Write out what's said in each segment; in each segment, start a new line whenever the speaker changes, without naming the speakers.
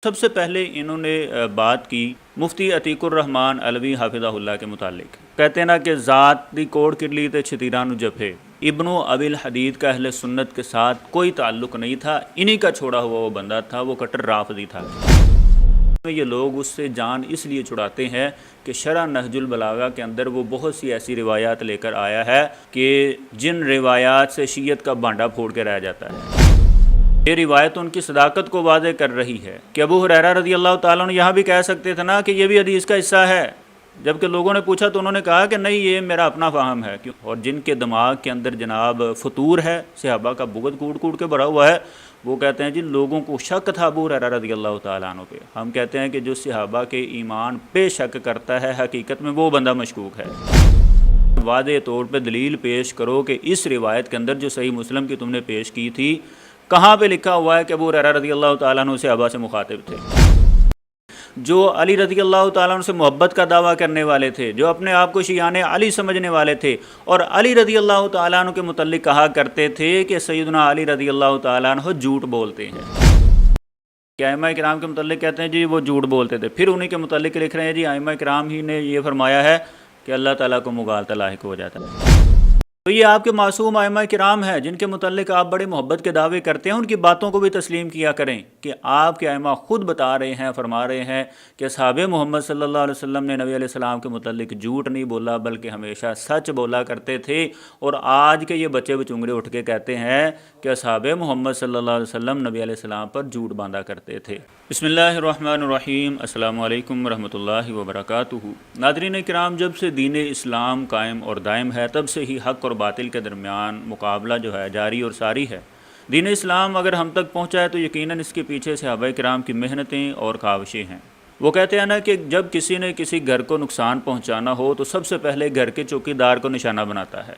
سب سے پہلے انہوں نے بات کی مفتی عتیق الرحمان علوی حافظہ اللہ کے متعلق۔ کہتے ہیں نا کہ ذات دی کوڑ کڈلی تے چھتیرانو جپے۔ ابن ابی الحدید کا اہل سنت کے ساتھ کوئی تعلق نہیں تھا، انہی کا چھوڑا ہوا وہ بندہ تھا، وہ کٹر رافضی تھا۔ یہ لوگ اس سے جان اس لیے چھڑاتے ہیں کہ شرح نہج البلاغہ کے اندر وہ بہت سی ایسی روایات لے کر آیا ہے کہ جن روایات سے شیعت کا بانڈا پھوڑ کے رہ جاتا ہے۔ یہ روایت ان کی صداقت کو واضح کر رہی ہے کہ ابو ہریرہ رضی اللہ تعالیٰ عنہ یہاں بھی کہہ سکتے تھے نا کہ یہ بھی حدیث کا حصہ ہے، جبکہ لوگوں نے پوچھا تو انہوں نے کہا کہ نہیں، یہ میرا اپنا فہم ہے۔ اور جن کے دماغ کے اندر جناب فطور ہے، صحابہ کا بغض کوڑ کوڑ کے بھرا ہوا ہے، وہ کہتے ہیں جن لوگوں کو شک تھا ابو ہریرہ رضی اللہ تعالیٰ عنہ پہ، ہم کہتے ہیں کہ جو صحابہ کے ایمان پہ شک کرتا ہے حقیقت میں وہ بندہ مشکوک ہے۔ واضح طور پہ دلیل پیش کرو کہ اس روایت کے اندر جو صحیح مسلم کی تم نے پیش کی تھی، کہاں پہ لکھا ہوا ہے کہ ابو ہریرہ رضی اللہ تعالیٰ عنہ صحابہ سے مخاطب تھے، جو علی رضی اللہ تعالیٰ عنہ سے محبت کا دعویٰ کرنے والے تھے، جو اپنے آپ کو شیعان علی سمجھنے والے تھے، اور علی رضی اللہ تعالیٰ عنہ کے متعلق کہا کرتے تھے کہ سیدنا علی رضی اللہ تعالیٰ عنہ جھوٹ بولتے ہیں۔ کہ ائمہ کرام کے متعلق کہتے ہیں جی وہ جھوٹ بولتے تھے، پھر انہی کے متعلق لکھ رہے ہیں جی ائمہ کرام ہی نے یہ فرمایا ہے کہ اللہ تعالیٰ کو مغالطہ لاحق ہو جاتا ہے۔ تو یہ آپ کے معصوم ائمہ کرام ہیں جن کے متعلق آپ بڑے محبت کے دعوے کرتے ہیں، ان کی باتوں کو بھی تسلیم کیا کریں کہ آپ کے ائمہ خود بتا رہے ہیں، فرما رہے ہیں کہ اصحاب محمد صلی اللہ علیہ وسلم نے نبی علیہ السلام کے متعلق جھوٹ نہیں بولا بلکہ ہمیشہ سچ بولا کرتے تھے، اور آج کے یہ بچے بچونگڑے اٹھ کے کہتے ہیں کہ اصحاب محمد صلی اللہ علیہ وسلم نبی علیہ السلام پر جھوٹ باندھا کرتے تھے۔ بسم اللہ الرحمن الرحیم، السلام علیکم ورحمۃ اللہ وبرکاتہ۔ ناظرین کرام، جب سے دین اسلام قائم اور دائم ہے تب سے ہی حق اور باطل کے درمیان مقابلہ جو ہے جاری اور ساری ہے۔ دین اسلام اگر ہم تک پہنچا ہے تو یقیناً اس کے پیچھے صحابہ کرام کی محنتیں اور کاوشیں ہیں۔ وہ کہتے ہیں نا کہ جب کسی نے کسی گھر کو نقصان پہنچانا ہو تو سب سے پہلے گھر کے چوکیدار کو نشانہ بناتا ہے،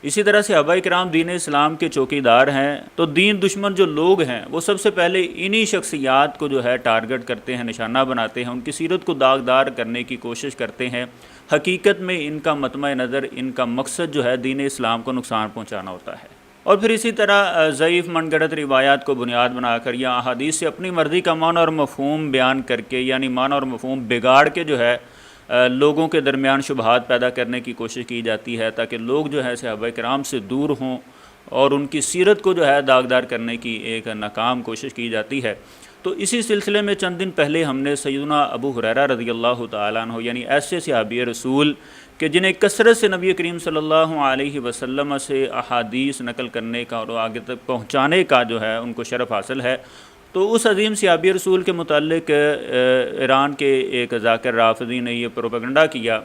اسی طرح صحابہ کرام دین اسلام کے چوکیدار ہیں، تو دین دشمن جو لوگ ہیں وہ سب سے پہلے انہی شخصیات کو جو ہے ٹارگٹ کرتے ہیں، نشانہ بناتے ہیں، ان کی سیرت کو داغدار کرنے کی کوشش کرتے ہیں۔ حقیقت میں ان کا مطمع نظر، ان کا مقصد جو ہے دین اسلام کو نقصان پہنچانا ہوتا ہے۔ اور پھر اسی طرح ضعیف من گھڑت روایات کو بنیاد بنا کر یا احادیث سے اپنی مرضی کا معنی اور مفہوم بیان کر کے، یعنی معنی اور مفہوم بگاڑ کے جو ہے لوگوں کے درمیان شبہات پیدا کرنے کی کوشش کی جاتی ہے، تاکہ لوگ جو ہے صحابہ کرام سے دور ہوں، اور ان کی سیرت کو جو ہے داغدار کرنے کی ایک ناکام کوشش کی جاتی ہے۔ تو اسی سلسلے میں چند دن پہلے ہم نے سیدنا ابو ہریرہ رضی اللہ تعالیٰ عنہ، یعنی ایسے صحابی رسول کہ جنہیں کثرت سے نبی کریم صلی اللہ علیہ وسلم سے احادیث نقل کرنے کا اور آگے تک پہنچانے کا جو ہے ان کو شرف حاصل ہے، تو اس عظیم صحابی رسول کے متعلق ایران کے ایک ذاکر رافضی نے یہ پروپیگنڈا کیا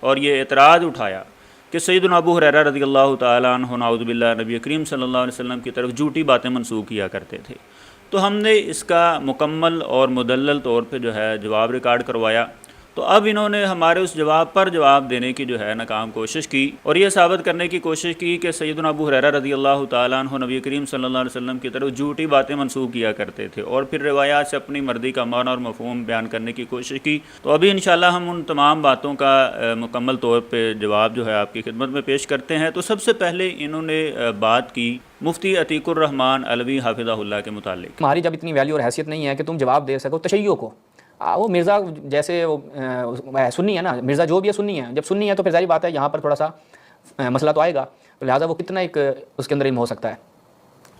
اور یہ اعتراض اٹھایا کہ سیدنا ابو ہریرہ رضی اللہ تعالیٰ عنہ نعوذ باللہ نبی کریم صلی اللہ علیہ وسلم کی طرف جھوٹی باتیں منسوخ کیا کرتے تھے۔ تو ہم نے اس کا مکمل اور مدلل طور پہ جو ہے جواب ریکارڈ کروایا، تو اب انہوں نے ہمارے اس جواب پر جواب دینے کی جو ہے ناکام کوشش کی، اور یہ ثابت کرنے کی کوشش کی کہ سیدنا ابو ہریرہ رضی اللہ تعالیٰ عنہ نبی کریم صلی اللہ علیہ وسلم کی طرف جھوٹی باتیں منسوخ کیا کرتے تھے، اور پھر روایات سے اپنی مرضی کا معنی اور مفہوم بیان کرنے کی کوشش کی۔ تو ابھی انشاءاللہ ہم ان تمام باتوں کا مکمل طور پہ جواب جو ہے آپ کی خدمت میں پیش کرتے ہیں۔ تو سب سے پہلے انہوں نے بات کی مفتی عتیق الرحمان علوی حافظہ اللہ کے متعلق۔
تمہاری جب اتنی ویلیو اور حیثیت نہیں ہے کہ تم جواب دے سکو تشیع کو، وہ مرزا جیسے وہ سنی ہے نا، مرزا جو بھی ہے سنی ہے، جب سنی ہے تو پھر ظاہر بات ہے یہاں پر تھوڑا سا مسئلہ تو آئے گا، لہٰذا وہ کتنا ایک اس کے اندر علم ہو سکتا ہے۔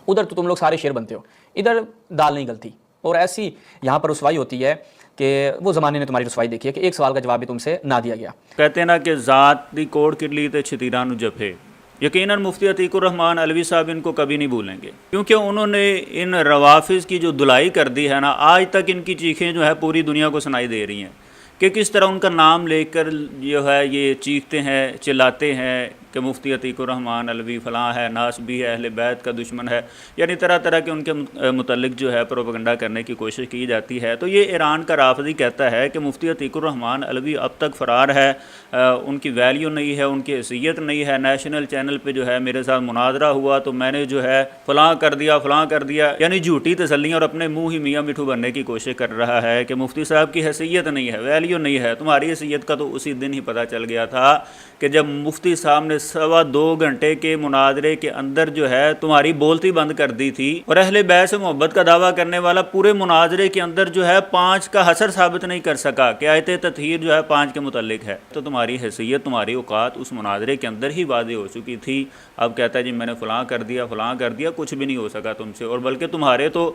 ادھر تو تم لوگ سارے شیر بنتے ہو، ادھر دال نہیں گلتی، اور ایسی یہاں پر رسوائی ہوتی ہے کہ وہ زمانے نے تمہاری رسوائی دیکھی ہے کہ ایک سوال کا جواب بھی تم سے نہ دیا گیا۔
کہتے ہیں نا کہ ذات دی کوڑ کڈلی تے چھتیرانو جپے۔ یقیناً مفتی عتیق الرحمان علوی صاحب ان کو کبھی نہیں بھولیں گے، کیونکہ انہوں نے ان روافظ کی جو دلائی کر دی ہے نا، آج تک ان کی چیخیں جو ہے پوری دنیا کو سنائی دے رہی ہیں کہ کس طرح ان کا نام لے کر جو ہے یہ چیختے ہیں، چلاتے ہیں کہ مفتی عتیق الرحمان علوی فلاں ہے، ناسبی ہے، اہل بیت کا دشمن ہے، یعنی طرح طرح کے ان کے متعلق جو ہے پروپیگنڈا کرنے کی کوشش کی جاتی ہے۔ تو یہ ایران کا رافضی کہتا ہے کہ مفتی عتیق الرحمان علوی اب تک فرار ہے، ان کی ویلیو نہیں ہے، ان کی حیثیت نہیں ہے۔ نیشنل چینل پہ جو ہے میرے ساتھ مناظرہ ہوا تو میں نے جو ہے فلاں کر دیا، یعنی جھوٹی تسلیاں اور اپنے منہ ہی میاں مٹھو بننے کی کوشش کر رہا ہے کہ مفتی صاحب کی حیثیت نہیں ہے، ویلیو نہیں ہے۔ تمہاری حیثیت کا تو اسی دن ہی پتہ چل گیا تھا کہ جب مفتی صاحب نے 2.25 گھنٹے کے مناظرے کے اندر جو ہے تمہاری بولتی بند کر دی تھی، اور اہل بیت سے محبت کا دعویٰ کرنے والا پورے مناظرے کے اندر جو ہے 5 کا حصر ثابت نہیں کر سکا کہ آیت تطہیر جو ہے 5 کے متعلق ہے، تو تمہاری حیثیت، تمہاری اوقات اس مناظرے کے اندر ہی واضح ہو چکی تھی۔ اب کہتا ہے جی میں نے فلاں کر دیا، کچھ بھی نہیں ہو سکا تم سے، اور بلکہ تمہارے تو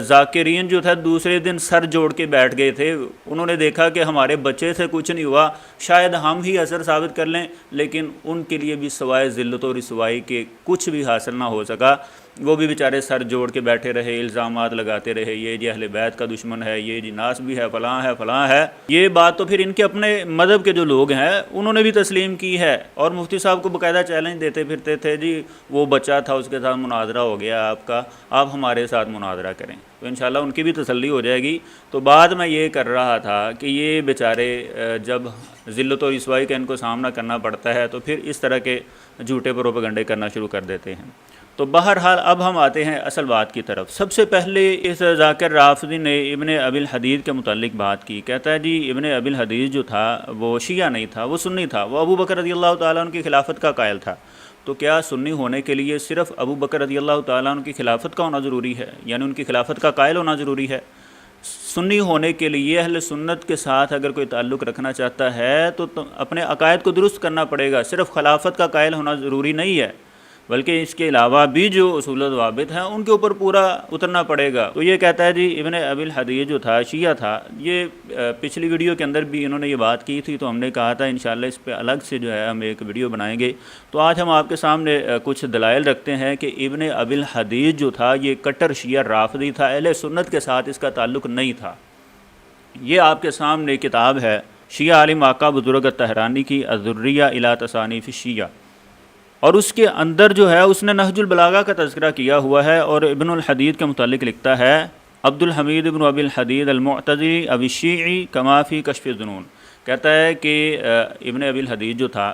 ذاکرین جو تھا دوسرے دن سر جوڑ کے بیٹھ گئے تھے، انہوں نے دیکھا کہ ہمارے بچے سے کچھ نہیں ہوا، شاید ہم ہی اثر ثابت کر لیں، لیکن ان کے لیے بھی سوائے ذلت و رسوائی کے کچھ بھی حاصل نہ ہو سکا۔ وہ بھی بیچارے سر جوڑ کے بیٹھے رہے، الزامات لگاتے رہے، یہ جی اہل بیت کا دشمن ہے، یہ جی ناس بھی ہے، فلاں ہے۔ یہ بات تو پھر ان کے اپنے مذہب کے جو لوگ ہیں انہوں نے بھی تسلیم کی ہے، اور مفتی صاحب کو باقاعدہ چیلنج دیتے پھرتے تھے، جی وہ بچہ تھا اس کے ساتھ مناظرہ ہو گیا آپ کا، آپ ہمارے ساتھ مناظرہ کریں، تو انشاءاللہ ان کی بھی تسلی ہو جائے گی۔ تو بعد میں یہ کر رہا تھا کہ یہ بیچارے جب ذلت و رسوائی کا ان کو سامنا کرنا پڑتا ہے تو پھر اس طرح کے جھوٹے پروپیگنڈے کرنا شروع کر دیتے ہیں۔ تو بہرحال اب ہم آتے ہیں اصل بات کی طرف۔ سب سے پہلے اس ذاکر رافضی نے ابن ابی الحدید کے متعلق بات کی، کہتا ہے جی ابن ابی الحدید جو تھا وہ شیعہ نہیں تھا، وہ سنی تھا، وہ ابو بکر رضی اللہ تعالیٰ عنہ کی خلافت کا قائل تھا۔ تو کیا سنی ہونے کے لیے صرف ابو بکر رضی اللہ تعالیٰ عنہ کی خلافت کا ہونا ضروری ہے، یعنی ان کی خلافت کا قائل ہونا ضروری ہے؟ سنی ہونے کے لیے اہل سنت کے ساتھ اگر کوئی تعلق رکھنا چاہتا ہے تو اپنے عقائد کو درست کرنا پڑے گا، صرف خلافت کا قائل ہونا ضروری نہیں ہے، بلکہ اس کے علاوہ بھی جو اصول و ضوابط ہیں ان کے اوپر پورا اترنا پڑے گا۔ تو یہ کہتا ہے جی ابن ابی الحدید جو تھا شیعہ تھا، یہ پچھلی ویڈیو کے اندر بھی انہوں نے یہ بات کی تھی، تو ہم نے کہا تھا انشاءاللہ اس پہ الگ سے جو ہے ہم ایک ویڈیو بنائیں گے۔ تو آج ہم آپ کے سامنے کچھ دلائل رکھتے ہیں کہ ابن ابی الحدید جو تھا یہ کٹر شیعہ رافضی تھا، اہل سنت کے ساتھ اس کا تعلق نہیں تھا۔ یہ آپ کے سامنے کتاب ہے شیعہ عالم آقا بزرگ الطحرانی کی الذریہ الی تصانیف الشیعہ، اور اس کے اندر جو ہے اس نے نہج البلاغہ کا تذکرہ کیا ہوا ہے، اور ابن الحدید کے متعلق لکھتا ہے عبد الحمید ابن ابی الحدید المعتزلی ابی الشیعی کما فی کشف الظنون، کہتا ہے کہ ابن ابی الحدید جو تھا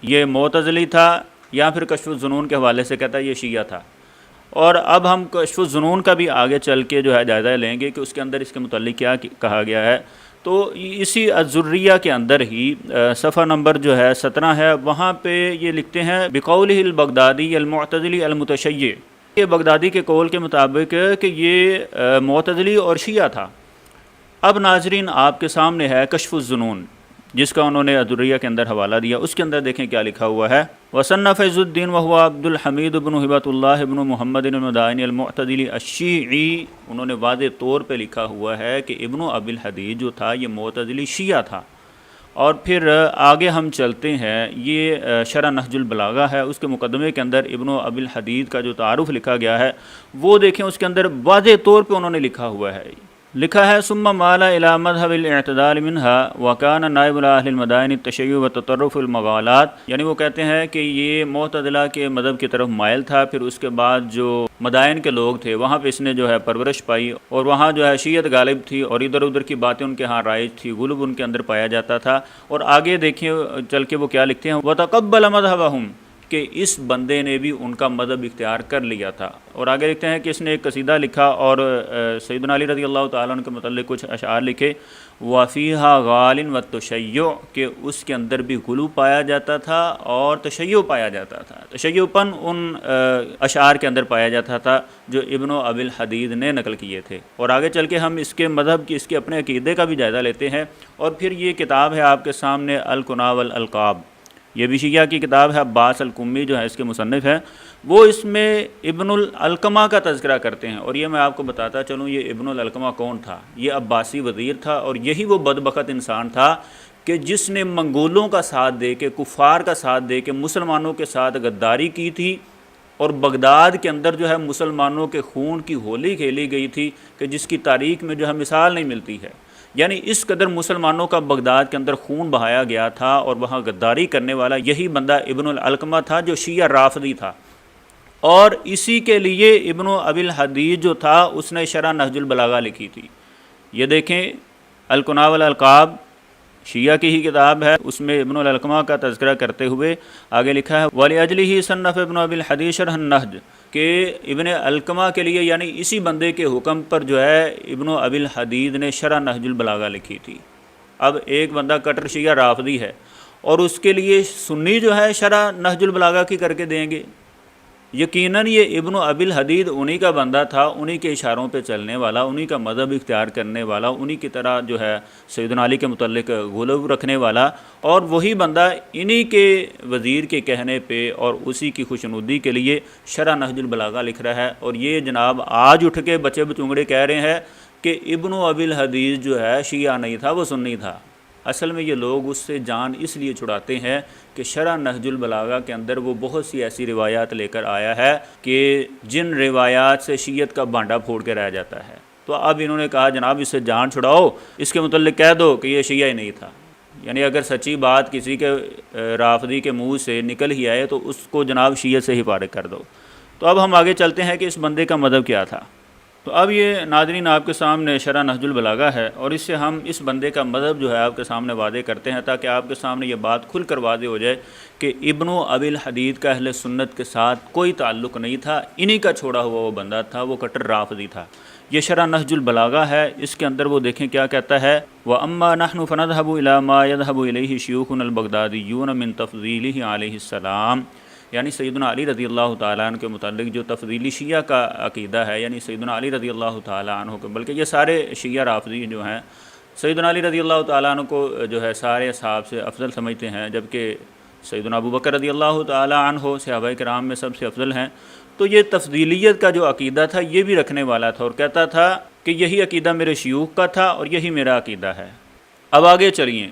یہ معتزلی تھا، یا پھر کشف الظنون کے حوالے سے کہتا ہے یہ شیعہ تھا۔ اور اب ہم کشف الظنون کا بھی آگے چل کے جو ہے جائزہ لیں گے کہ اس کے اندر اس کے متعلق کیا کہا گیا ہے۔ تو اسی الذریہ کے اندر ہی صفحہ نمبر جو ہے 17 ہے، وہاں پہ یہ لکھتے ہیں بقولہ البغدادی المعتزلی المتشیع، یہ بغدادی کے قول کے مطابق کہ یہ معتزلی اور شیعہ تھا۔ اب ناظرین آپ کے سامنے ہے کشف الظنون، جس کا انہوں نے الذریہ کے اندر حوالہ دیا، اس کے اندر دیکھیں کیا لکھا ہوا ہے۔ وصنف عز الدین وهو عبد الحمید بن ہبۃ اللہ بن محمد المدائنی المعتزلی الشیعی، انہوں نے واضح طور پہ لکھا ہوا ہے کہ ابن ابی الحدید جو تھا یہ معتزلی شیعہ تھا۔ اور پھر آگے ہم چلتے ہیں، یہ شرح نہج البلاغہ ہے، اس کے مقدمے کے اندر ابن ابی الحدید کا جو تعارف لکھا گیا ہے وہ دیکھیں، اس کے اندر واضح طور پہ انہوں نے لکھا ہوا ہے، لکھا ہے ثم مال الى مذهب الاعتدال منها وكان نائب اهل المدائن التشيع والتطرف المغالات، یعنی وہ کہتے ہیں کہ یہ معتزلہ کے مذہب کی طرف مائل تھا، پھر اس کے بعد جو مدائن کے لوگ تھے وہاں پہ اس نے جو ہے پرورش پائی، اور وہاں جو ہے شیعت غالب تھی، اور ادھر ادھر کی باتیں ان کے ہاں رائج تھی، غلب ان کے اندر پایا جاتا تھا۔ اور آگے دیکھیں چل کے وہ کیا لکھتے ہیں وتقبل مذهبهم، کہ اس بندے نے بھی ان کا مذہب اختیار کر لیا تھا۔ اور آگے لکھتے ہیں کہ اس نے ایک قصیدہ لکھا اور سیدنا علی رضی اللہ تعالیٰ عنہ کے متعلق کچھ اشعار لکھے، وَفِيهَا غَالٍ وَالتَّشَيُّعُ، کہ اس کے اندر بھی غلو پایا جاتا تھا اور تشیع پایا جاتا تھا، تشیع پن ان اشعار کے اندر پایا جاتا تھا جو ابن ابی الحدید نے نقل کیے تھے۔ اور آگے چل کے ہم اس کے مذہب کی، اس کے اپنے عقیدے کا بھی جائزہ لیتے ہیں۔ اور پھر یہ کتاب ہے آپ کے سامنے الکنا والالقاب، یہ بھی شیعہ کی کتاب ہے، عباس القمی جو ہے اس کے مصنف ہیں، وہ اس میں ابن العلقمہ کا تذکرہ کرتے ہیں۔ اور یہ میں آپ کو بتاتا چلوں یہ ابن العلقمہ کون تھا، یہ عباسی وزیر تھا، اور یہی وہ بدبخت انسان تھا کہ جس نے منگولوں کا ساتھ دے کے، کفار کا ساتھ دے کے مسلمانوں کے ساتھ غداری کی تھی، اور بغداد کے اندر جو ہے مسلمانوں کے خون کی ہولی کھیلی گئی تھی کہ جس کی تاریخ میں جو ہے مثال نہیں ملتی ہے۔ یعنی اس قدر مسلمانوں کا بغداد کے اندر خون بہایا گیا تھا، اور وہاں غداری کرنے والا یہی بندہ ابن العلقمہ تھا جو شیعہ رافضی تھا۔ اور اسی کے لیے ابن ابی الحدید جو تھا اس نے شرح نہج البلاغہ لکھی تھی۔ یہ دیکھیں الکنا والالقاب شیعہ کی ہی کتاب ہے، اس میں ابن العلقمہ کا تذکرہ کرتے ہوئے آگے لکھا ہے وَلِأَجْلِهِ صَنَّفَ ابن ابی الحدید شرح النہج، کہ ابن علقمہ کے لیے یعنی اسی بندے کے حکم پر جو ہے ابن ابی الحدید نے شرح نہج البلاغہ لکھی تھی۔ اب ایک بندہ کٹر شیعہ رافضی ہے، اور اس کے لیے سنی جو ہے شرح نہج البلاغہ کی کر کے دیں گے؟ یقیناً یہ ابن ابی الحدید انہی کا بندہ تھا، انہی کے اشاروں پہ چلنے والا، انہی کا مذہب اختیار کرنے والا، انہی کی طرح جو ہے سیدنا علی کے متعلق غلو رکھنے والا، اور وہی بندہ انہی کے وزیر کے کہنے پہ اور اسی کی خوشنودی کے لیے شرح نہج البلاغہ لکھ رہا ہے۔ اور یہ جناب آج اٹھ کے بچے بچونگڑے کہہ رہے ہیں کہ ابن ابی الحدید جو ہے شیعہ نہیں تھا، وہ سنی تھا۔ اصل میں یہ لوگ اس سے جان اس لیے چھڑاتے ہیں کہ شرح نہج البلاغہ کے اندر وہ بہت سی ایسی روایات لے کر آیا ہے کہ جن روایات سے شیعت کا بانڈا پھوڑ کے رہ جاتا ہے۔ تو اب انہوں نے کہا جناب اس سے جان چھڑاؤ، اس کے متعلق کہہ دو کہ یہ شیعہ ہی نہیں تھا۔ یعنی اگر سچی بات کسی کے رافضی کے منہ سے نکل ہی آئے تو اس کو جناب شیعت سے ہی فارغ کر دو۔ تو اب ہم آگے چلتے ہیں کہ اس بندے کا مذہب کیا تھا۔ تو اب یہ ناظرین آپ کے سامنے شرح نہج البلاغہ ہے، اور اس سے ہم اس بندے کا مذہب جو ہے آپ کے سامنے واضح کرتے ہیں تاکہ آپ کے سامنے یہ بات کھل کر واضح ہو جائے کہ ابن ابی الحدید کا اہل سنت کے ساتھ کوئی تعلق نہیں تھا، انہی کا چھوڑا ہوا وہ بندہ تھا، وہ کٹر رافضی تھا۔ یہ شرح نہج البلاغہ ہے، اس کے اندر وہ دیکھیں کیا کہتا ہے، وَأَمَّا نَحْنُ فَنَذْهَبُ إِلَى مَا يَذْهَبُ إِلَيْهِ شِيُوخُنَا الْبَغْدَادِيُّونَ مِن تَفْضِيلِهِ عَلَيْهِ السَّلَامِ، یعنی سیدنا علی رضی اللہ تعالیٰ عنہ کے متعلق جو تفضیلی شیعہ کا عقیدہ ہے، یعنی سیدنا علی رضی اللہ تعالیٰ عنہ کو، بلکہ یہ سارے شیعہ رافضی جو ہیں سیدنا علی رضی اللہ تعالیٰ عنہ کو جو ہے سارے اصحاب سے افضل سمجھتے ہیں، جبکہ سیدنا ابو بکر رضی اللہ تعالیٰ عنہ صحابہ کرام میں سب سے افضل ہیں۔ تو یہ تفضیلیت کا جو عقیدہ تھا یہ بھی رکھنے والا تھا، اور کہتا تھا کہ یہی عقیدہ میرے شیوخ کا تھا اور یہی میرا عقیدہ ہے۔ اب آگے چلیے،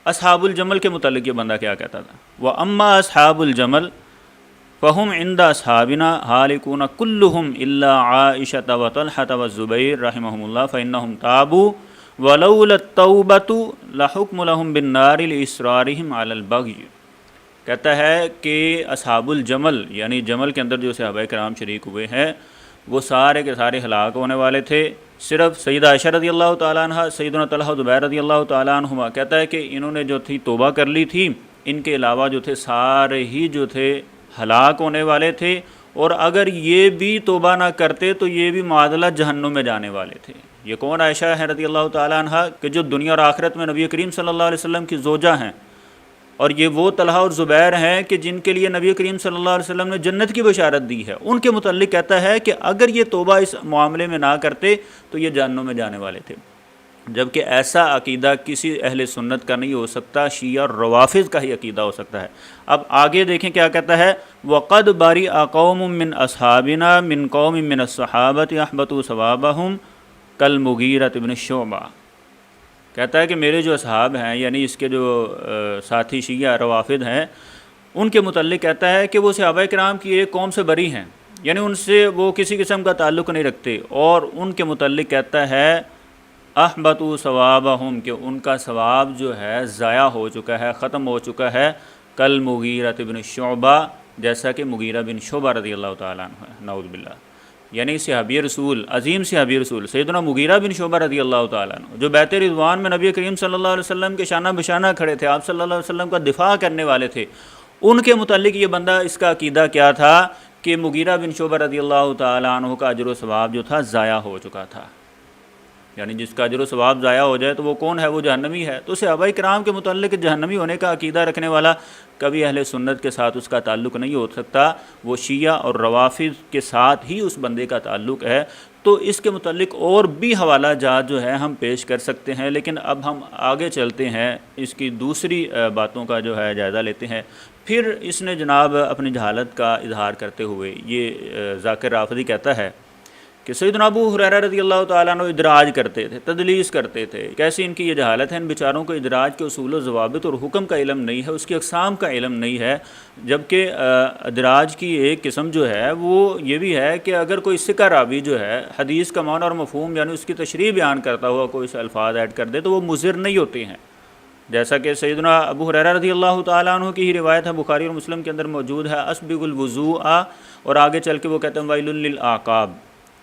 اصحاب الجمل کے متعلق یہ بندہ کیا کہتا تھا، وَأَمَّا أَصْحَابُ الْجَمَلِ فَهُمْ عِنْدَ أَصْحَابِنَا هَالِكُونَ كُلُّهُمْ إِلَّا عَائِشَةَ وَطَلْحَةَ وَالزُّبَيْرَ رحمهم الله فَإِنَّهُمْ تَابُوا وَلَوْلَا التَّوْبَةُ لَحُكْمُ لَهُمْ بِالنَّارِ لِإِصْرَارِهِمْ عَلَى الْبَغْيِ۔ کہتا ہے کہ اصحاب الجمل یعنی جمل کے اندر جو صحابہ کرام شریک ہوئے ہیں وہ سارے کے سارے ہلاک ہونے والے تھے، صرف سیدہ عائشہ رضی اللہ تعالیٰ عنہ، سیدنا طلحہ زبیر رضی اللہ تعالیٰ عنہما، کہتا ہے کہ انہوں نے جو تھی توبہ کر لی تھی، ان کے علاوہ جو تھے سارے ہی جو تھے ہلاک ہونے والے تھے، اور اگر یہ بھی توبہ نہ کرتے تو یہ بھی معادلہ جہنم میں جانے والے تھے۔ یہ کون عائشہ ہے رضی اللہ تعالیٰ عنہ کہ جو دنیا اور آخرت میں نبی کریم صلی اللہ علیہ وسلم کی زوجہ ہیں، اور یہ وہ طلحہ اور زبیر ہیں کہ جن کے لیے نبی کریم صلی اللہ علیہ وسلم نے جنت کی بشارت دی ہے۔ ان کے متعلق کہتا ہے کہ اگر یہ توبہ اس معاملے میں نہ کرتے تو یہ جہنم میں جانے والے تھے، جبکہ ایسا عقیدہ کسی اہل سنت کا نہیں ہو سکتا، شیعہ اور روافض کا ہی عقیدہ ہو سکتا ہے۔ اب آگے دیکھیں کیا کہتا ہے، وَقَدْ بَرِئَ قَوْمٌ مِّنْ أَصْحَابِنَا مِنْ قَوْمٍ مِّنَ الصَّحَابَةِ أَحْبَطُوا ثَوَابَهُمْ كَالْمُغِيرَةِ بْنِ شُعْبَةَ۔ کہتا ہے کہ میرے جو اصحاب ہیں، یعنی اس کے جو ساتھی شیعہ روافض ہیں، ان کے متعلق کہتا ہے کہ وہ صحابہ کرام کی ایک قوم سے بری ہیں، یعنی ان سے وہ کسی قسم کا تعلق نہیں رکھتے، اور ان کے متعلق کہتا ہے احبطوا ثوابہم کہ ان کا ثواب جو ہے ضائع ہو چکا ہے، ختم ہو چکا ہے، کل مغیرہ بن شعبہ، جیسا کہ مغیرہ بن شعبہ رضی اللہ تعالیٰ عنہ ہے، نعوذ باللہ، یعنی صحابی رسول، عظیم صحابی رسول سیدنا مغیرہ بن شعبہ رضی اللہ تعالیٰ عنہ، جو بیعت رضوان میں نبی کریم صلی اللہ علیہ وسلم کے شانہ بشانہ کھڑے تھے، آپ صلی اللہ علیہ وسلم کا دفاع کرنے والے تھے، ان کے متعلق یہ بندہ اس کا عقیدہ کیا تھا کہ مغیرہ بن شعبہ رضی اللہ تعالیٰ عنہ کا اجر و ثواب جو تھا ضائع ہو چکا تھا، یعنی جس کا اجر و ثواب ضائع ہو جائے تو وہ کون ہے، وہ جہنمی ہے۔ تو صحابہ کرام کے متعلق جہنمی ہونے کا عقیدہ رکھنے والا کبھی اہل سنت کے ساتھ اس کا تعلق نہیں ہو سکتا، وہ شیعہ اور روافض کے ساتھ ہی اس بندے کا تعلق ہے۔ تو اس کے متعلق اور بھی حوالہ جات جو ہے ہم پیش کر سکتے ہیں، لیکن اب ہم آگے چلتے ہیں، اس کی دوسری باتوں کا جو ہے جائزہ لیتے ہیں۔ پھر اس نے جناب اپنی جہالت کا اظہار کرتے ہوئے یہ ذاکر رافضی کہتا ہے کہ سیدنا ابو ہریرہ رضی اللہ تعالیٰ عنہ ادراج کرتے تھے، تدلیس کرتے تھے۔ کیسی ان کی یہ جہالت ہے، ان بیچاروں کو ادراج کے اصول و ضوابط اور حکم کا علم نہیں ہے، اس کی اقسام کا علم نہیں ہے، جبکہ ادراج کی ایک قسم جو ہے وہ یہ بھی ہے کہ اگر کوئی ثقہ راوی جو ہے حدیث کا معنی اور مفہوم یعنی اس کی تشریح بیان کرتا ہوا کوئی سے الفاظ ایڈ کر دے تو وہ مضر نہیں ہوتے ہیں، جیسا کہ سیدنا ابو ہریرہ رضی اللہ تعالیٰ عنہ کی ہی روایت ہے، بخاری اور مسلم کے اندر موجود ہے، اسبغ الوضوء، اور آگے چل کے وہ کہتے ہیں ویل للعقاب،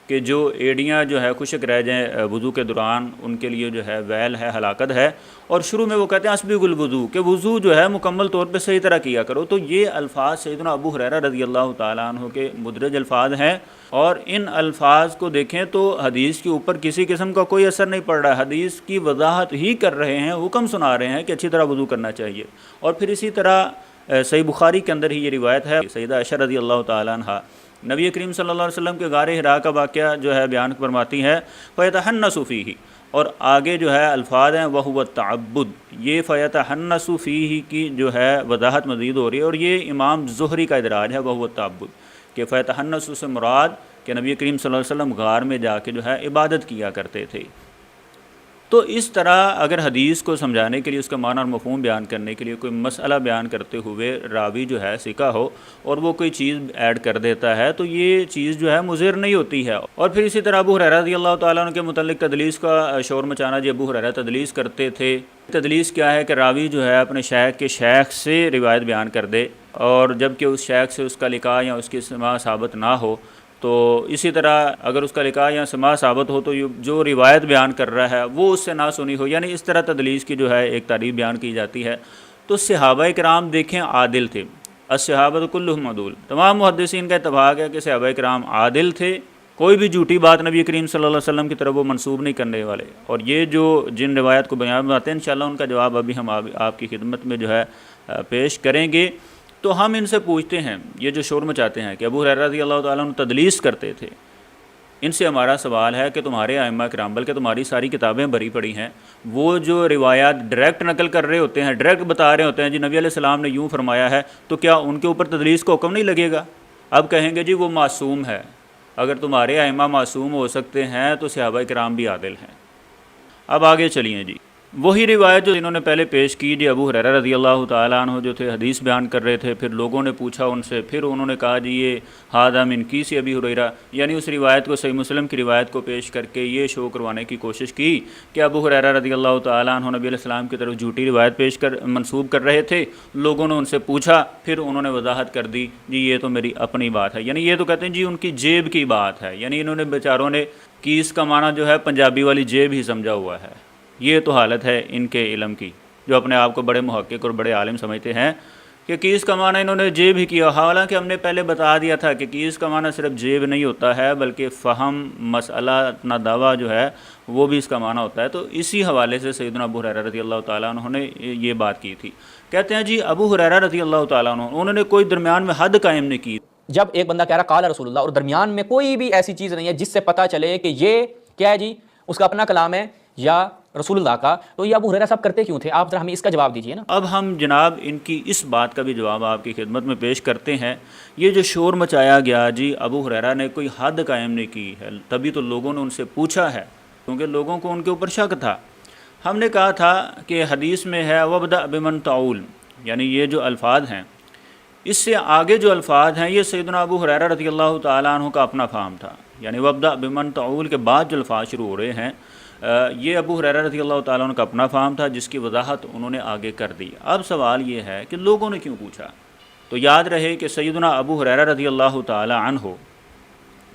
کہ جو ایڑیاں جو ہے خشک رہ جائیں وضو کے دوران ان کے لیے جو ہے ویل ہے، ہلاکت ہے، اور شروع میں وہ کہتے ہیں اسبغ الوضو کہ وضو جو ہے مکمل طور پہ صحیح طرح کیا کرو۔ تو یہ الفاظ سیدنا ابو ہریرہ رضی اللہ تعالیٰ عنہ کے مدرج الفاظ ہیں، اور ان الفاظ کو دیکھیں تو حدیث کے اوپر کسی قسم کا کوئی اثر نہیں پڑ رہا ہے، حدیث کی وضاحت ہی کر رہے ہیں، حکم سنا رہے ہیں کہ اچھی طرح وضو کرنا چاہیے۔ اور پھر اسی طرح صحیح بخاری کے اندر ہی یہ روایت ہے، سیدہ عائشہ رضی اللہ تعالیٰ عنہ نبی کریم صلی اللہ علیہ وسلم کے غار حرا کا واقعہ جو ہے بیان فرماتی ہے، فَيَتَحَنَّسُ فِيهِ، اور آگے جو ہے الفاظ ہیں وَهُوَ التَّعَبُّدُ، یہ فَيَتَحَنَّسُ فِيهِ کی جو ہے وضاحت مزید ہو رہی ہے، اور یہ امام زہری کا ادراج ہے وَهُوَ التَّعَبُّدُ کہ فَيَتَحَنَّسُ سے مراد کہ نبی کریم صلی اللہ علیہ وسلم غار میں جا کے جو ہے عبادت کیا کرتے تھے۔ تو اس طرح اگر حدیث کو سمجھانے کے لیے، اس کا معنی اور مفہوم بیان کرنے کے لیے کوئی مسئلہ بیان کرتے ہوئے راوی جو ہے ثقہ ہو اور وہ کوئی چیز ایڈ کر دیتا ہے تو یہ چیز جو ہے مضر نہیں ہوتی ہے۔ اور پھر اسی طرح ابو ہریرہ رضی اللہ تعالیٰ عنہ کے متعلق تدلیس کا شور مچانا، جی ابو ہریرہ تدلیس کرتے تھے۔ تدلیس کیا ہے کہ راوی جو ہے اپنے شیخ کے شیخ سے روایت بیان کر دے، اور جب کہ اس شیخ سے اس کا لقاء یا اس کی سماع ثابت نہ ہو، تو اسی طرح اگر اس کا لقاء یا سماع ثابت ہو تو جو روایت بیان کر رہا ہے وہ اس سے نہ سنی ہو، یعنی اس طرح تدلیس کی جو ہے ایک تعریف بیان کی جاتی ہے۔ تو صحابہ کرام دیکھیں عادل تھے، الصحابۃ کلھم عدول، تمام محدثین کا اتفاق ہے کہ صحابہ کرام عادل تھے، کوئی بھی جھوٹی بات نبی کریم صلی اللہ علیہ وسلم کی طرف وہ منسوب نہیں کرنے والے۔ اور یہ جو جن روایت کو بیان بناتے ہیں انشاءاللہ ان کا جواب ابھی ہم آپ کی خدمت میں جو ہے پیش کریں گے۔ تو ہم ان سے پوچھتے ہیں، یہ جو شور مچاتے ہیں کہ ابو ہریرہ رضی اللہ تعالیٰ عنہ تدلیس کرتے تھے، ان سے ہمارا سوال ہے کہ تمہارے ائمہ کرام، بلکہ تمہاری ساری کتابیں بھری پڑی ہیں، وہ جو روایات ڈائریکٹ نقل کر رہے ہوتے ہیں، ڈائریکٹ بتا رہے ہوتے ہیں جی نبی علیہ السلام نے یوں فرمایا ہے، تو کیا ان کے اوپر تدلیس کا حکم نہیں لگے گا؟ اب کہیں گے جی وہ معصوم ہے، اگر تمہارے ائمہ معصوم ہو سکتے ہیں تو صحابہ کرام بھی عادل ہیں۔ اب آگے چلیے جی، وہی روایت جو انہوں نے پہلے پیش کی، جی ابو ہریرہ رضی اللہ تعالیٰ عنہ جو تھے حدیث بیان کر رہے تھے، پھر لوگوں نے پوچھا ان سے، پھر انہوں نے کہا جی یہ ھذا من کیس ابی ہریرہ، یعنی اس روایت کو صحیح مسلم کی روایت کو پیش کر کے یہ شو کروانے کی کوشش کی کہ ابو ہریرہ رضی اللہ تعالیٰ عنہ نبی علیہ السلام کی طرف جھوٹی روایت منسوب کر رہے تھے۔ لوگوں نے ان سے پوچھا، پھر انہوں نے وضاحت کر دی جی یہ تو میری اپنی بات ہے، یعنی یہ تو کہتے ہیں جی ان کی جیب کی بات ہے، یعنی انہوں نے بیچاروں نے کیس کا معنی جو ہے پنجابی والی جیب ہی سمجھا ہوا ہے۔ یہ تو حالت ہے ان کے علم کی، جو اپنے آپ کو بڑے محقق اور بڑے عالم سمجھتے ہیں کہ کیس کا معنی انہوں نے جیب ہی کیا، حالانکہ ہم نے پہلے بتا دیا تھا کہ کیس کا معنی صرف جیب نہیں ہوتا ہے بلکہ فہم، مسئلہ، اپنا دعویٰ جو ہے وہ بھی اس کا معنی ہوتا ہے۔ تو اسی حوالے سے سیدنا ابو ہریرہ رضی اللہ تعالیٰ عنہ نے یہ بات کی تھی۔ کہتے ہیں جی ابو ہریرہ رضی اللہ تعالیٰ عنہ انہوں نے کوئی درمیان میں حد قائم نہیں کی۔
جب ایک بندہ کہہ رہا قال رسول اللہ اور درمیان میں کوئی بھی ایسی چیز نہیں ہے جس سے پتہ چلے کہ یہ کیا ہے جی اس کا اپنا کلام ہے یا رسول اللہ کا، تو یہ ابو ہریرہ صاحب کرتے کیوں تھے؟ آپ ذرا ہمیں اس کا جواب دیجئے نا۔
اب ہم جناب ان کی اس بات کا بھی جواب آپ کی خدمت میں پیش کرتے ہیں۔ یہ جو شور مچایا گیا جی ابو ہریرہ نے کوئی حد قائم نہیں کی ہے، تبھی تو لوگوں نے ان سے پوچھا ہے، کیونکہ لوگوں کو ان کے اوپر شک تھا۔ ہم نے کہا تھا کہ حدیث میں ہے وَابْدَأْ بِمَنْ تَعُولُ، یعنی یہ جو الفاظ ہیں اس سے آگے جو الفاظ ہیں یہ سیدنا ابو ہریرہ رضی اللہ تعالیٰ عنہ کا اپنا فہم تھا، یعنی وَابْدَأْ بِمَنْ تَعُولُ کے بعد جو الفاظ شروع ہو رہے ہیں یہ ابو ہریرہ رضی اللہ تعالیٰ عنہ کا اپنا فہم تھا، جس کی وضاحت انہوں نے آگے کر دی۔ اب سوال یہ ہے کہ لوگوں نے کیوں پوچھا؟ تو یاد رہے کہ سیدنا ابو ہریرہ رضی اللہ تعالیٰ عنہ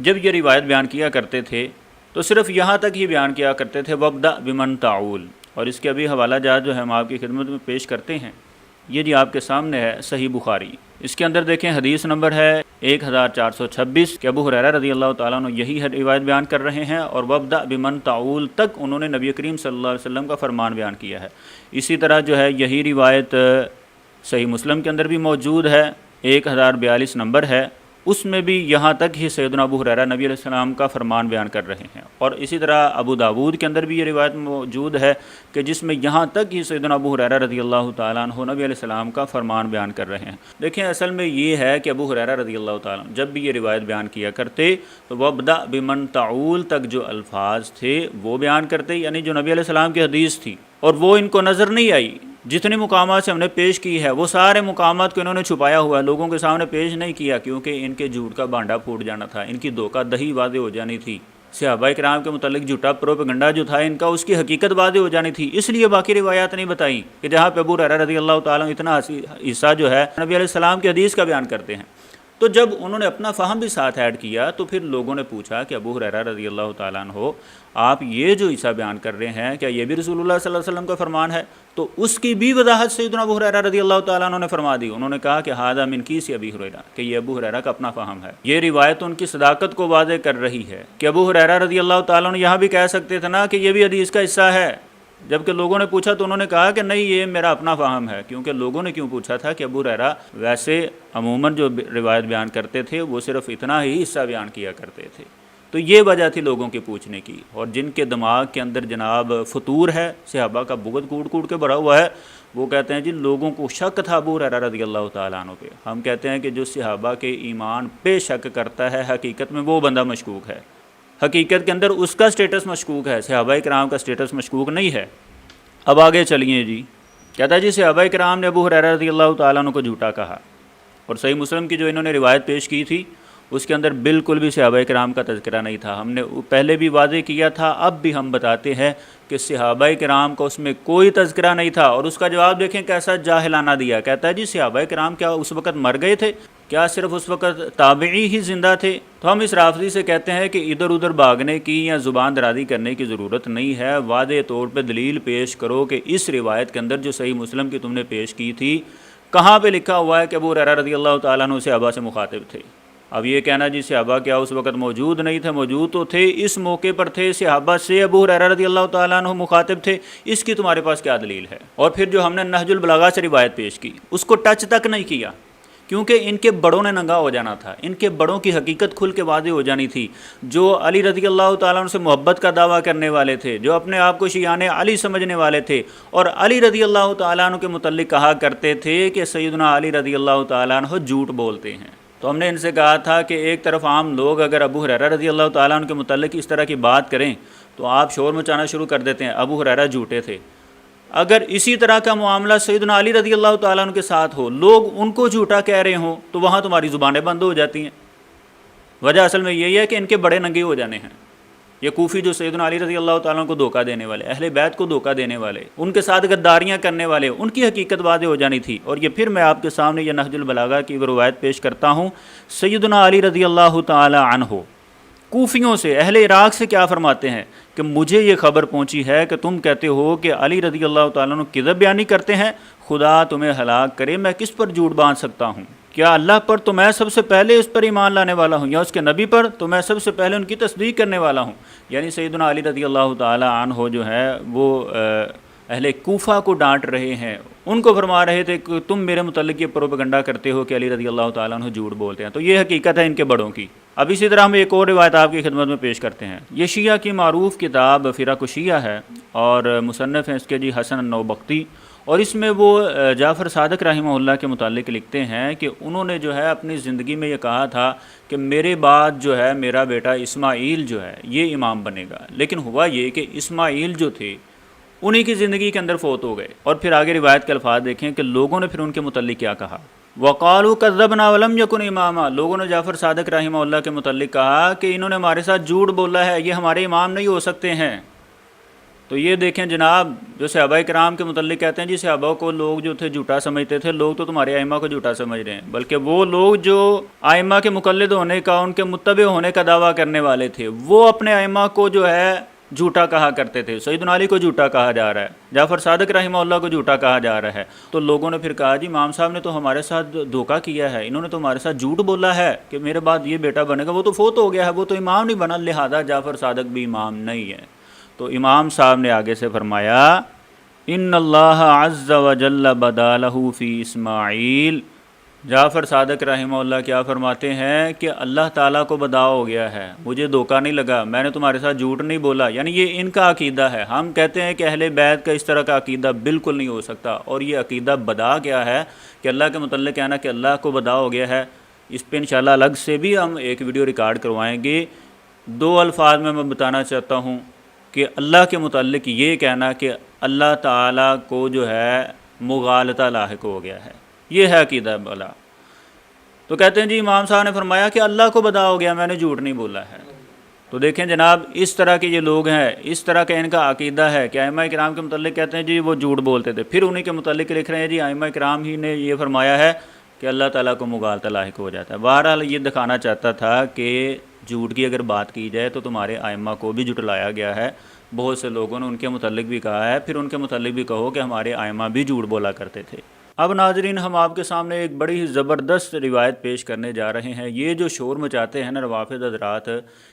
جب یہ روایت بیان کیا کرتے تھے تو صرف یہاں تک ہی بیان کیا کرتے تھے وَابْدَأْ بِمَنْ تَعُولُ، اور اس کے ابھی حوالہ جات جو ہے ہم آپ کی خدمت میں پیش کرتے ہیں۔ یہ جی آپ کے سامنے ہے صحیح بخاری، اس کے اندر دیکھیں حدیث نمبر ہے 1426 کہ ابو ہریرہ رضی اللہ تعالیٰ عنہ یہی روایت بیان کر رہے ہیں، اور وَابْدَأْ بِمَنْ تَعُولُ تک انہوں نے نبی کریم صلی اللہ علیہ وسلم کا فرمان بیان کیا ہے۔ اسی طرح جو ہے یہی روایت صحیح مسلم کے اندر بھی موجود ہے، 1042 نمبر ہے، اس میں بھی یہاں تک ہی سیدنا ابو ہریرہ نبی علیہ السلام کا فرمان بیان کر رہے ہیں۔ اور اسی طرح ابو داود کے اندر بھی یہ روایت موجود ہے کہ جس میں یہاں تک ہی سیدنا ابو ہریرہ رضی اللہ تعالیٰ عنہ نبی علیہ السلام کا فرمان بیان کر رہے ہیں۔ دیکھیں اصل میں یہ ہے کہ ابو ہریرہ رضی اللہ تعالیٰ عنہ جب بھی یہ روایت بیان کیا کرتے تو وَابْدَأْ بِمَنْ تَعُولُ تک جو الفاظ تھے وہ بیان کرتے، یعنی جو نبی علیہ السلام کی حدیث تھی، اور وہ ان کو نظر نہیں آئی۔ جتنے مقامات سے ہم نے پیش کی ہے وہ سارے مقامات کو انہوں نے چھپایا ہوا ہے، لوگوں کے سامنے پیش نہیں کیا، کیونکہ ان کے جھوٹ کا بانڈا پھوٹ جانا تھا، ان کی دھوکہ دہی واضح ہو جانی تھی، صحابہ کرام کے متعلق جھوٹا پروپیگنڈا جو تھا ان کا اس کی حقیقت واضح ہو جانی تھی، اس لیے باقی روایات نہیں بتائیں کہ جہاں پہ ابو ہریرہ رضی اللہ تعالیٰ اتنا حصہ جو ہے نبی علیہ السلام کی حدیث کا بیان کرتے ہیں۔ تو جب انہوں نے اپنا فہم بھی ساتھ ایڈ کیا تو پھر لوگوں نے پوچھا کہ ابو ہریرہ رضی اللہ تعالیٰ عنہ آپ یہ جو عیسیٰ بیان کر رہے ہیں کیا یہ بھی رسول اللہ صلی اللہ علیہ وسلم کا فرمان ہے؟ تو اس کی بھی وضاحت سیدنا ابو ہریرہ رضی اللہ تعالیٰ عنہ نے فرما دی. انہوں نے کہا کہ ھذا من کیس ابی ہریرہ، کہ یہ ابو ہریرہ کا اپنا فہم ہے. یہ روایت ان کی صداقت کو واضح کر رہی ہے کہ ابو ہریرہ رضی اللہ تعالیٰ عنہ یہاں بھی کہہ سکتے تھے نا کہ یہ بھی حدیث کا حصہ ہے، جبکہ لوگوں نے پوچھا تو انہوں نے کہا کہ نہیں یہ میرا اپنا فہم ہے. کیونکہ لوگوں نے کیوں پوچھا تھا کہ ابو ہریرہ ویسے عموماً جو روایت بیان کرتے تھے وہ صرف اتنا ہی حصہ بیان کیا کرتے تھے. تو یہ وجہ تھی لوگوں کے پوچھنے کی. اور جن کے دماغ کے اندر جناب فطور ہے، صحابہ کا بغض کوٹ کوٹ کے بھرا ہوا ہے، وہ کہتے ہیں جی لوگوں کو شک تھا ابو ہریرہ رضی اللہ تعالیٰ عنہ پہ. ہم کہتے ہیں کہ جو صحابہ کے ایمان پہ شک کرتا ہے حقیقت میں وہ بندہ مشکوک ہے، حقیقت کے اندر اس کا سٹیٹس مشکوک ہے، صحابہ کرام کا سٹیٹس مشکوک نہیں ہے. اب آگے چلیے جی. کہتا ہے جی صحابہ کرام نے ابو ہریرہ رضی اللہ تعالیٰ عنہ کو جھوٹا کہا، اور صحیح مسلم کی جو انہوں نے روایت پیش کی تھی اس کے اندر بالکل بھی صحابہ کرام کا تذکرہ نہیں تھا. ہم نے پہلے بھی واضح کیا تھا، اب بھی ہم بتاتے ہیں کہ صحابہ کرام کا اس میں کوئی تذکرہ نہیں تھا. اور اس کا جواب دیکھیں کیسا جاہلانہ دیا. کہتا ہے جی صحابہ کرام کیا اس وقت مر گئے تھے؟ کیا صرف اس وقت تابعی ہی زندہ تھے؟ تو ہم اس رافضی سے کہتے ہیں کہ ادھر ادھر بھاگنے کی یا زبان درازی کرنے کی ضرورت نہیں ہے. واضح طور پہ دلیل پیش کرو کہ اس روایت کے اندر جو صحیح مسلم کی تم نے پیش کی تھی کہاں پہ لکھا ہوا ہے کہ ابو ہریرہ رضی اللہ تعالیٰ عنہ صحابہ سے مخاطب تھے. اب یہ کہنا جی صحابہ کیا اس وقت موجود نہیں تھے؟ موجود تو تھے، اس موقع پر تھے، صحابہ سے ابو ہریرہ رضی اللہ تعالیٰ عنہ مخاطب تھے. اس کی تمہارے پاس کیا دلیل ہے؟ اور پھر جو ہم نے نہج البلاغہ سے روایت پیش کی اس کو ٹچ تک نہیں کیا، کیونکہ ان کے بڑوں نے ننگا ہو جانا تھا، ان کے بڑوں کی حقیقت کھل کے واضح ہو جانی تھی. جو علی رضی اللہ تعالیٰ عنہ سے محبت کا دعویٰ کرنے والے تھے، جو اپنے آپ کو شیعان علی سمجھنے والے تھے، اور علی رضی اللہ تعالیٰ عنہ کے متعلق کہا کرتے تھے کہ سیدنا علی رضی اللہ تعالیٰ عنہ جھوٹ بولتے ہیں. تو ہم نے ان سے کہا تھا کہ ایک طرف عام لوگ اگر ابو ہریرہ رضی اللہ تعالیٰ عنہ کے متعلق اس طرح کی بات کریں تو آپ شور مچانا شروع کر دیتے ہیں ابو ہریرہ جھوٹے تھے. اگر اسی طرح کا معاملہ سیدنا علی رضی اللہ تعالیٰ عنہ کے ساتھ ہو، لوگ ان کو جھوٹا کہہ رہے ہوں، تو وہاں تمہاری زبانیں بند ہو جاتی ہیں. وجہ اصل میں یہی ہے کہ ان کے بڑے ننگے ہو جانے ہیں. یہ کوفی جو سیدنا علی رضی اللہ تعالیٰ عنہ کو دھوکہ دینے والے، اہل بیت کو دھوکہ دینے والے، ان کے ساتھ غداریاں کرنے والے، ان کی حقیقت واضح ہو جانی تھی. اور یہ پھر میں آپ کے سامنے یہ نہج البلاغہ کی روایت پیش کرتا ہوں. سیدنا علی رضی اللہ تعالیٰ عنہ کوفیوں سے، اہل عراق سے کیا فرماتے ہیں کہ مجھے یہ خبر پہنچی ہے کہ تم کہتے ہو کہ علی رضی اللہ تعالیٰ عنہ کذب بیانی کرتے ہیں، خدا تمہیں ہلاک کرے، میں کس پر جھوٹ باندھ سکتا ہوں؟ کیا اللہ پر تو میں سب سے پہلے اس پر ایمان لانے والا ہوں، یا اس کے نبی پر تو میں سب سے پہلے ان کی تصدیق کرنے والا ہوں. یعنی سیدنا علی رضی اللہ تعالیٰ عنہ جو ہے وہ اہل کوفہ کو ڈانٹ رہے ہیں، ان کو فرما رہے تھے کہ تم میرے متعلق یہ پروپیگنڈا کرتے ہو کہ علی رضی اللہ تعالیٰ عنہ جھوٹ بولتے ہیں. تو یہ حقیقت ہے ان کے بڑوں کی. اب اسی طرح ہم ایک اور روایت آپ کی خدمت میں پیش کرتے ہیں. یہ شیعہ کی معروف کتاب فرق الشیعہ ہے، اور مصنف ہیں اس کے جی حسن النوبختی. اور اس میں وہ جعفر صادق رحمہ اللہ کے متعلق لکھتے ہیں کہ انہوں نے جو ہے اپنی زندگی میں یہ کہا تھا کہ میرے بعد جو ہے میرا بیٹا اسماعیل جو ہے یہ امام بنے گا. لیکن ہوا یہ کہ اسماعیل جو تھے انہی کی زندگی کے اندر فوت ہو گئے. اور پھر آگے روایت کے الفاظ دیکھیں کہ لوگوں نے پھر ان کے متعلق کیا کہا. وقالوا کذبنا ولم یکن اماما، لوگوں نے جعفر صادق رحمہ اللہ کے متعلق کہا کہ انہوں نے ہمارے ساتھ جھوٹ بولا ہے، یہ ہمارے امام نہیں ہو سکتے ہیں. تو یہ دیکھیں جناب، جو صحابہ کرام کے متعلق کہتے ہیں جی صحابہ کو لوگ جو تھے جھوٹا سمجھتے تھے، لوگ تو تمہارے ائمہ کو جھوٹا سمجھ رہے ہیں. بلکہ وہ لوگ جو ائمہ کے مقلد ہونے کا، ان کے متبع ہونے کا دعویٰ کرنے والے تھے، وہ اپنے ائمہ کو جو ہے جھوٹا کہا کرتے تھے. سیدنا علی کو جھوٹا کہا جا رہا ہے، جعفر صادق رحمہ اللہ کو جھوٹا کہا جا رہا ہے. تو لوگوں نے پھر کہا جی امام صاحب نے تو ہمارے ساتھ دھوکہ کیا ہے، انہوں نے تو ہمارے ساتھ جھوٹ بولا ہے کہ میرے بعد یہ بیٹا بنے گا، وہ تو فوت ہو گیا ہے، وہ تو امام نہیں بنا، لہذا جعفر صادق بھی امام نہیں ہے. تو امام صاحب نے آگے سے فرمایا ان اللہ عز وجل بدا لہ فی اسماعیل. جعفر صادق رحمہ اللہ کیا فرماتے ہیں کہ اللہ تعالیٰ کو بدا ہو گیا ہے، مجھے دھوکہ نہیں لگا، میں نے تمہارے ساتھ جھوٹ نہیں بولا. یعنی یہ ان کا عقیدہ ہے. ہم کہتے ہیں کہ اہل بیت کا اس طرح کا عقیدہ بالکل نہیں ہو سکتا. اور یہ عقیدہ بدا کیا ہے کہ اللہ کے متعلق کہنا کہ اللہ کو بدا ہو گیا ہے، اس پہ انشاءاللہ الگ سے بھی ہم ایک ویڈیو ریکارڈ کروائیں گے. 2 الفاظ میں بتانا چاہتا ہوں کہ اللہ کے متعلق یہ کہنا کہ اللہ تعالیٰ کو جو ہے مغالطہ لاحق ہو گیا ہے، یہ ہے عقیدہ بلا. تو کہتے ہیں جی امام صاحب نے فرمایا کہ اللہ کو بدا ہو گیا، میں نے جھوٹ نہیں بولا ہے. تو دیکھیں جناب، اس طرح کے یہ لوگ ہیں، اس طرح کا ان کا عقیدہ ہے کہ ائمہ کرام کے متعلق کہتے ہیں جی وہ جھوٹ بولتے تھے، پھر انہی کے متعلق لکھ رہے ہیں جی ائمہ کرام ہی نے یہ فرمایا ہے کہ اللہ تعالیٰ کو مغالطہ لاحق ہو جاتا ہے۔ بہرحال یہ دکھانا چاہتا تھا کہ جھوٹ کی اگر بات کی جائے تو تمہارے ائمہ کو بھی جھٹلایا گیا ہے، بہت سے لوگوں نے ان کے متعلق بھی کہا ہے، پھر ان کے متعلق بھی کہو کہ ہمارے ائمہ بھی جھوٹ بولا کرتے تھے۔ اب ناظرین ہم آپ کے سامنے ایک بڑی ہی زبردست روایت پیش کرنے جا رہے ہیں۔ یہ جو شور مچاتے ہیں نا روافض حضرات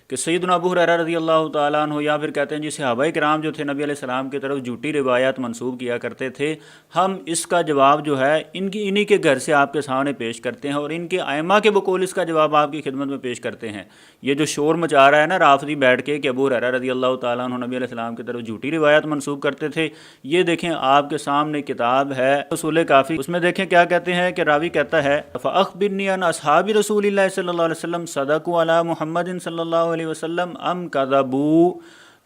کہ سیدنا ابو ہریرہ رضی اللہ تعالیٰ عنہ، یا پھر کہتے ہیں جی صحابہ کرام جو تھے نبی علیہ السلام کی طرف جھوٹی روایات منسوب کیا کرتے تھے، ہم اس کا جواب جو ہے انہی کے گھر سے آپ کے سامنے پیش کرتے ہیں اور ان کے ائمہ کے بقول اس کا جواب آپ کی خدمت میں پیش کرتے ہیں۔ یہ جو شور مچا رہا ہے نا رافضی بیٹھ کے کہ ابو ہریرہ رضی اللہ تعالیٰ عنہ نبی علیہ السلام کی طرف جھوٹی روایات منسوب کرتے تھے، یہ دیکھیں آپ کے سامنے کتاب ہے اصول کافی، اس میں دیکھیں کیا کہتے ہیں کہ راوی کہتا ہے فَأَخْبِرْنِي عَنْ أَصْحَابِ رسول اللہ صلی اللہ علیہ وسلم صدقوا علی محمد صلی اللہ علیہ وسلم ام کذبوا،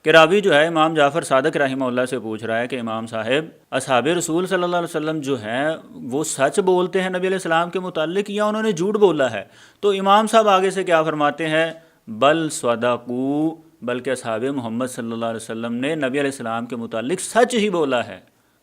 کہ راوی جو ہے امام جعفر صادق رحمہ اللہ سے پوچھ رہا ہے کہ امام صاحب اصحاب رسول صلی اللہ علیہ وسلم جو ہیں وہ سچ بولتے ہیں نبی علیہ السلام کے متعلق یا انہوں نے جھوٹ بولا ہے؟ تو امام صاحب آگے سے کیا فرماتے ہیں، بل صدقوا، بلکہ اصحاب محمد صلی اللہ علیہ وسلم نے نبی علیہ السلام کے متعلق سچ ہی بولا ہے۔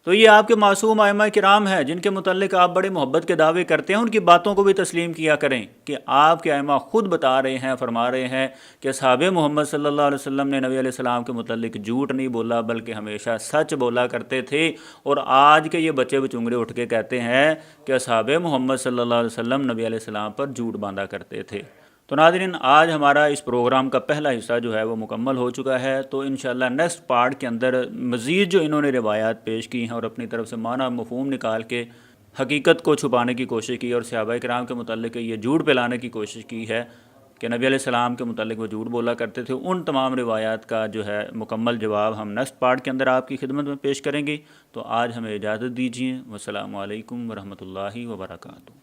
تو یہ آپ کے معصوم ائمہ کرام ہیں جن کے متعلق آپ بڑے محبت کے دعوے کرتے ہیں، ان کی باتوں کو بھی تسلیم کیا کریں کہ آپ کے ائمہ خود بتا رہے ہیں، فرما رہے ہیں کہ اصحاب محمد صلی اللہ علیہ وسلم نے نبی علیہ السلام کے متعلق جھوٹ نہیں بولا بلکہ ہمیشہ سچ بولا کرتے تھے۔ اور آج کے یہ بچے بچونگڑے اٹھ کے کہتے ہیں کہ اصحاب محمد صلی اللہ علیہ وسلم نبی علیہ السلام پر جھوٹ باندھا کرتے تھے۔ تو ناظرین آج ہمارا اس پروگرام کا پہلا حصہ جو ہے وہ مکمل ہو چکا ہے، تو انشاءاللہ نیکسٹ پارٹ کے اندر مزید جو انہوں نے روایات پیش کی ہیں اور اپنی طرف سے معنی مفہوم نکال کے حقیقت کو چھپانے کی کوشش کی اور صحابہ کرام کے متعلق یہ جھوٹ پھیلانے کی کوشش کی ہے کہ نبی علیہ السلام کے متعلق وہ جھوٹ بولا کرتے تھے، ان تمام روایات کا جو ہے مکمل جواب ہم نیکسٹ پارٹ کے اندر آپ کی خدمت میں پیش کریں گے۔ تو آج ہمیں اجازت دیجیے، والسلام علیکم ورحمۃ اللہ وبرکاتہ۔